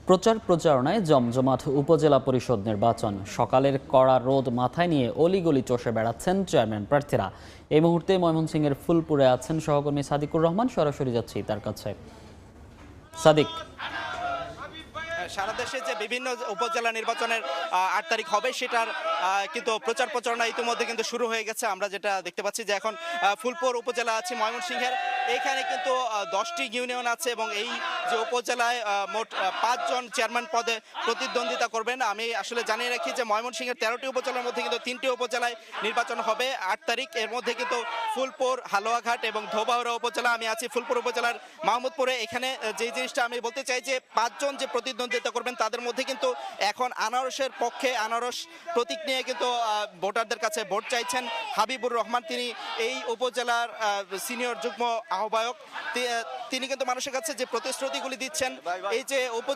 প্রচার প্রচারণায় জমজমাট উপজেলা পরিষদ নির্বাচন। সকালের কড়া রোদ মাথায় নিয়ে অলিগলি চষে বেড়াচ্ছেন চেয়ারম্যান প্রার্থীরা। এই মুহূর্তে ময়মনসিংহের ফুলপুরে আছেন সহকর্মী সাদিকুর রহমান। সরাসরি যাচ্ছি তার কাছে। সাদিক, সারা দেশে যে বিভিন্ন উপজেলা নির্বাচনের ৮ তারিখ হবে সেটার কিন্তু প্রচার প্রচারণা ইতিমধ্যে কিন্তু শুরু হয়ে গেছে। আমরা যেটা দেখতে পাচ্ছি যে এখন ফুলপুর উপজেলা আছে ময়মনসিংহের, এখানে কিন্তু 10টি ইউনিয়ন আছে এবং এই যে উপজেলায় মোট 5 জন চেয়ারম্যান পদে প্রতিদ্বন্দ্বিতা করবেন। আমি আসলে জানিয়ে রাখি যে ময়মনসিংহের 13টি উপজেলার মধ্যে কিন্তু 3টি উপজেলায় নির্বাচন হবে 8 তারিখ। এর মধ্যে কিন্তু ফুলপুর, হালুয়াঘাট এবং ধোবাউড়া উপজেলা। আমি আছি ফুলপুর উপজেলার মাহমুদপুরে। এখানে যে জিনিসটা আমি বলতে চাই যে 5 জন যে প্রতিদ্বন্দ্বিতা করবেন তাদের মধ্যে কিন্তু এখন আনারসের পক্ষে আনারস প্রতীক নিয়ে কিন্তু ভোটারদের কাছে ভোট চাইছেন হাবিবুর রহমান। তিনি এই উপজেলার সিনিয়র যুগ্ম আহ্বায়ক। তিনি কিন্তু মানুষের কাছে যে প্রতিশ্রুতিগুলি দিচ্ছেন, এই যে উপজেলা